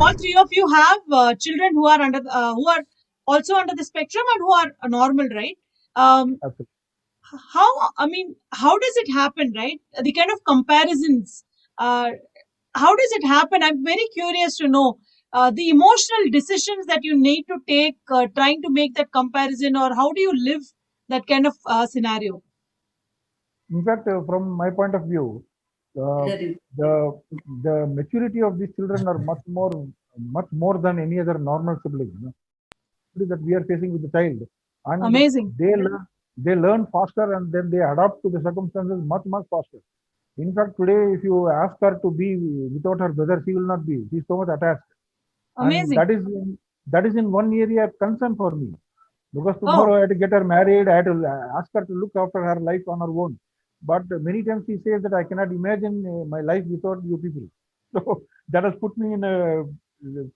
all three of you have children who are who are also under the spectrum and who are normal, right? Um, Absolutely. how does it happen, right? The kind of comparisons. Uh, how does it happen? I'm very curious to know the emotional decisions that you need to take trying to make that comparison, or how do you live that kind of scenario? In fact, from my point of view, uh, the the maturity of these children are much more than any other normal sibling. That we are facing with the child, and Amazing. they learn faster, and then they adapt to the circumstances much faster. In fact, today, if you ask her to be without her brother, she will not be. She is so much attached, and Amazing. that is in one area of concern for me, because tomorrow Oh, I had to get her married. I had to ask her to look after her life on her own. But many times she says that I cannot imagine my life without you people. So that has put me in a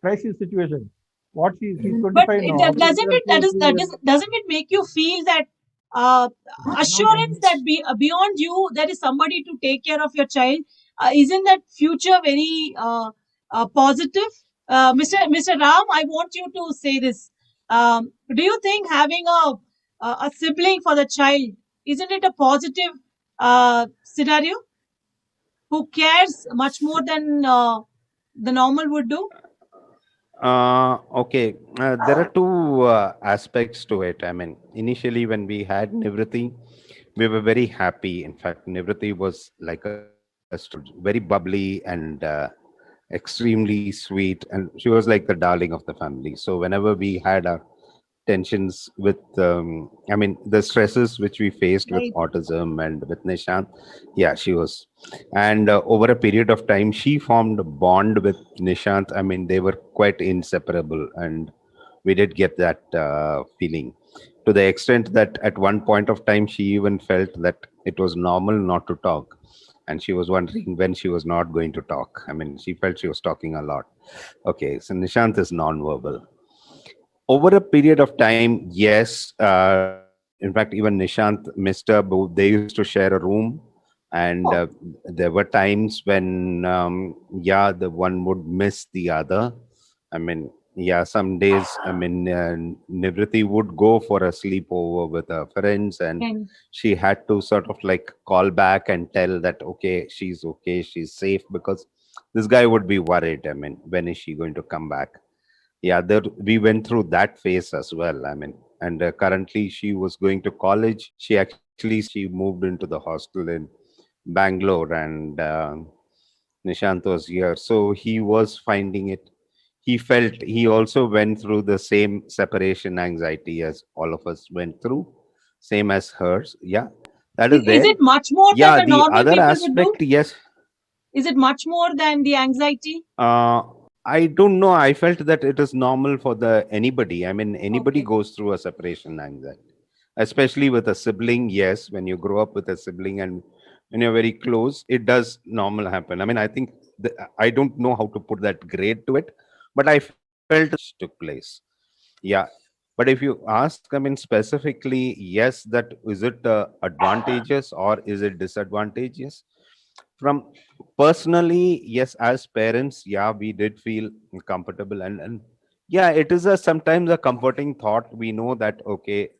crisis situation. What she's but 25 it, now. After doesn't it two, 3 years, doesn't it make you feel that uh, assurance that beyond you there is somebody to take care of your child? Isn't that future very positive? Mr. Ram, I want you to say this. Do you think having a sibling for the child, isn't it a positive scenario, who cares much more than the normal would do? Okay, there are two aspects to it. I mean, initially when we had Nivriti, we were very happy. In fact, Nivriti was like a very bubbly and extremely sweet, and she was like the darling of the family. So whenever we had our tensions with, I mean, the stresses which we faced with Right. autism and with Nishant, yeah, she was. And over a period of time, she formed a bond with Nishant. I mean, they were quite inseparable, and we did get that feeling, to the extent that at one point of time she even felt that it was normal not to talk, and she was wondering when she was not going to talk. I mean, she felt she was talking a lot. Okay, so Nishant is non-verbal. Over a period of time, yes, in fact, even Nishant, Mr. They used to share a room, and Oh, there were times when, yeah, the one would miss the other. I mean, yeah, some days, I mean, Nivriti would go for a sleepover with her friends, and and she had to sort of like call back and tell that, okay, she's safe, because this guy would be worried. I mean, when is she going to come back? Yeah, there we went through that phase as well. I mean, and currently she was going to college. She actually she moved into the hostel in Bangalore, and Nishant was here, so he was finding it. He felt he also went through the same separation anxiety as all of us went through, same as hers. Yeah, that is is there. it much more than Yeah, the the normal other people would do? aspect, yes. Is it much more than the anxiety? Uh, I don't know. I felt that it is normal for the anybody. I mean, anybody Okay. goes through a separation anxiety, especially with a sibling. Yes, when you grow up with a sibling and when you're very close, it does normal happen. I mean, I think I don't know how to put that grade to it, but I felt took place. Yeah. But if you ask, I mean, specifically, yes, that is it advantageous or is it disadvantageous? From personally, yes, as parents, yeah, we did feel comfortable, and yeah, it is a sometimes a comforting thought. We know that okay,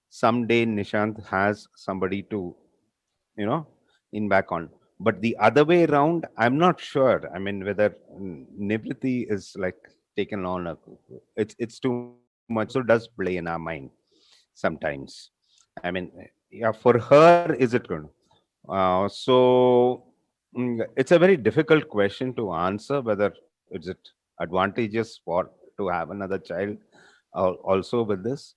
someday Nishant has somebody to, you know, in back on. But the other way around, I'm not sure. I mean, whether Nivriti is like taken on a, it's too much. Also does play in our mind sometimes. I mean, yeah, for her, is it good? It's a very difficult question to answer whether is it advantageous for to have another child also with this.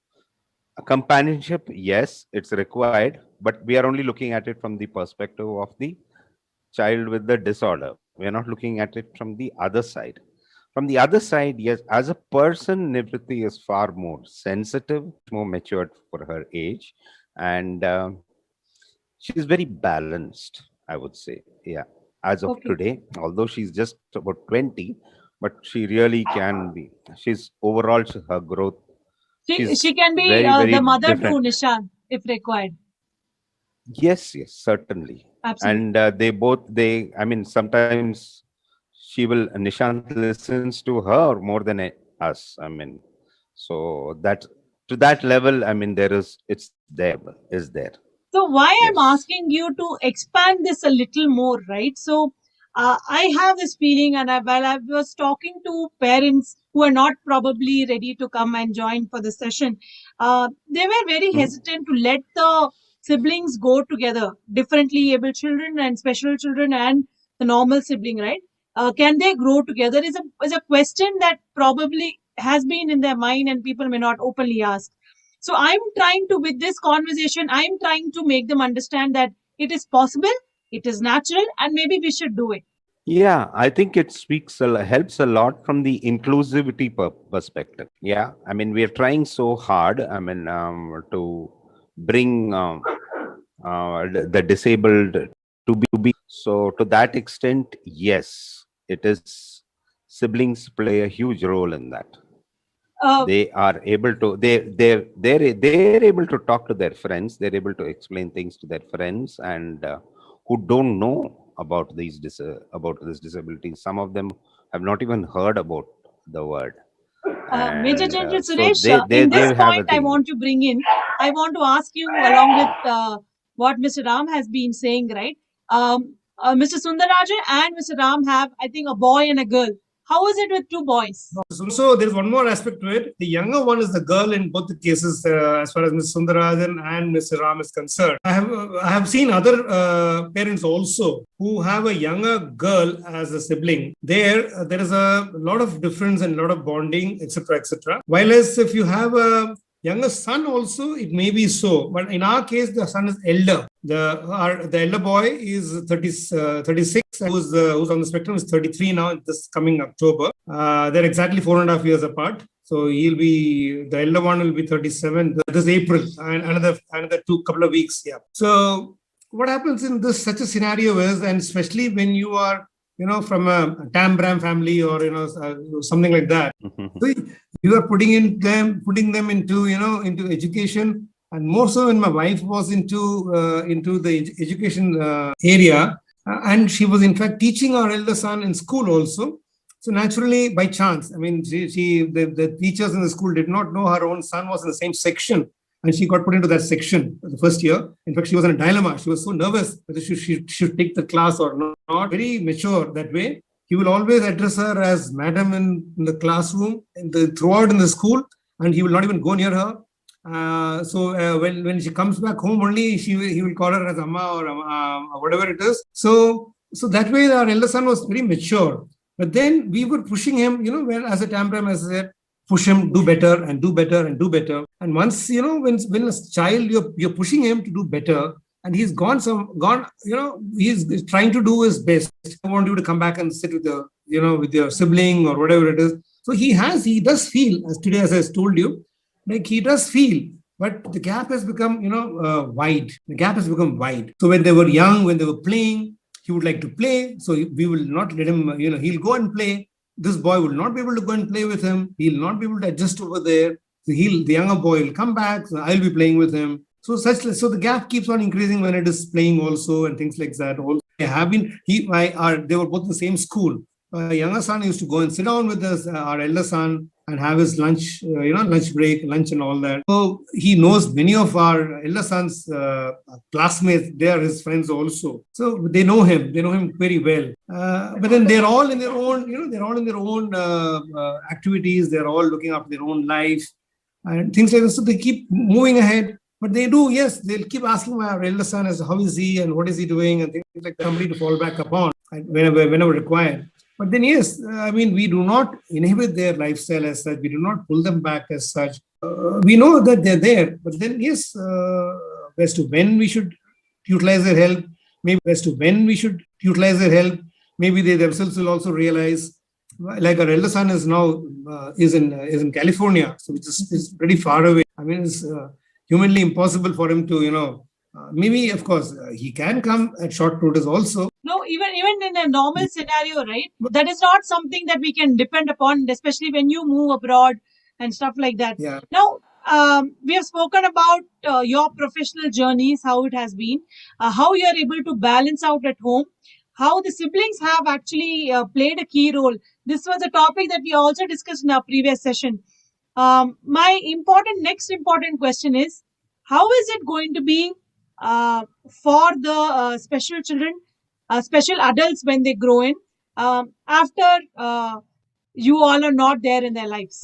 A companionship, yes, it's required, but we are only looking at it from the perspective of the child with the disorder. We are not looking at it from the other side. From the other side, yes, as a person, Nivriti is far more sensitive, more matured for her age, and she's very balanced, I would say. Yeah, as of Okay. today, although she's just about 20, but she really can be. She's overall her growth. She She's can be very the mother to different. Nishan if required. Yes, yes, certainly. Absolutely. And they both, they, I mean, sometimes Nishant listens to her more than us. I mean, so that to that level, I mean, it's there, is there. So why I'm Yes. asking you to expand this a little more, right? So I have this feeling, and while I was talking to parents who are not probably ready to come and join for the session, they were very Mhm. hesitant to let the siblings go together, differently able children and special children and the normal sibling, right? Can they grow together? Is a question that probably has been in their mind, and people may not openly ask. So I'm trying to, with this conversation, I'm trying to make them understand that it is possible, it is natural, and maybe we should do it. Yeah, I think it helps a lot from the inclusivity perspective. Yeah, I mean, we are trying so hard. I mean, to bring the disabled to be. So, to that extent, yes, it is. Siblings play a huge role in that. Uh, They are able to. They're able to talk to their friends. They're able to explain things to their friends and who don't know about about this disability. Some of them have not even heard about the word, Major and General so Suresh, they in this they have a point, I thing. want to bring in, I want to ask you, along with what Mr. Ram has been saying, right? Mr. Sundarajan and Mr. Ram have, I think, a boy and a girl. How is it with two boys? Also, there's one more aspect to it. The younger one is the girl in both the cases, as far as Mr. Sundarajan and Mr. Ram is concerned. I have seen other parents also who have a younger girl as a sibling. There is a lot of difference and a lot of bonding, etc., etc. While as if you have a younger son also, it may be so. But in our case, the son is elder. The elder boy is 36, who's on the spectrum is 33 now, this coming October. They're exactly 4.5 years apart. So the elder one will be 37 this April, and another couple of weeks. Yeah. So what happens in this such a scenario is, and especially when you are, from a Tam Bram family or, something like that. So you are putting them into, into education, and more so when my wife was into the education area, and she was in fact teaching our elder son in school also. So naturally, by chance, I mean, the teachers in the school did not know her own son was in the same section, and she got put into that section the first year. In fact, she was in a dilemma. She was so nervous whether she should take the class or not. Very mature that way. He will always address her as madam in the classroom, throughout in the school, and he will not even go near her. So when she comes back home, only he will call her as Amma or whatever it is. So that way, our elder son was very mature. But then we were pushing him, when as a Tambram, as I said, push him, do better and do better and do better. And once, when a child, you're pushing him to do better, and he's gone, he's trying to do his best. I want you to come back and sit with your sibling or whatever it is. So he does feel, as today, as I told you, like he does feel, but the gap has become, wide. The gap has become wide. So when they were young, when they were playing, he would like to play. So we will not let him, he'll go and play. This boy will not be able to go and play with him. He'll not be able to adjust over there. So the younger boy will come back. So I'll be playing with him. So the gap keeps on increasing when it is playing also, and things like that. Also, they were both in the same school. My younger son used to go and sit down with our elder son and have his lunch, lunch break, lunch and all that. So he knows many of our elder son's classmates. They are his friends also. So they know him. They know him very well. But then they're all in their own, activities. They're all looking after their own life and things like this. So they keep moving ahead. But they do, yes, they'll keep asking my elder son as how is he and what is he doing and things like that, somebody to fall back upon whenever required. But then, yes, I mean, we do not inhibit their lifestyle as such. We do not pull them back as such. We know that they're there. But then, yes, as to when we should utilize their help, maybe they themselves will also realize. Like our elder son is now is in California, so which is pretty far away. I mean, it's humanly impossible for him to, maybe, of course, he can come at short notice also. No, even in a normal scenario, right? That is not something that we can depend upon, especially when you move abroad and stuff like that. Yeah. Now, we have spoken about your professional journeys, how it has been, how you are able to balance out at home. how the siblings have actually played a key role. This was a topic that we also discussed in our previous session. My next important question is, how is it going to be for the special children, special adults when they grow in, after you all are not there in their lives?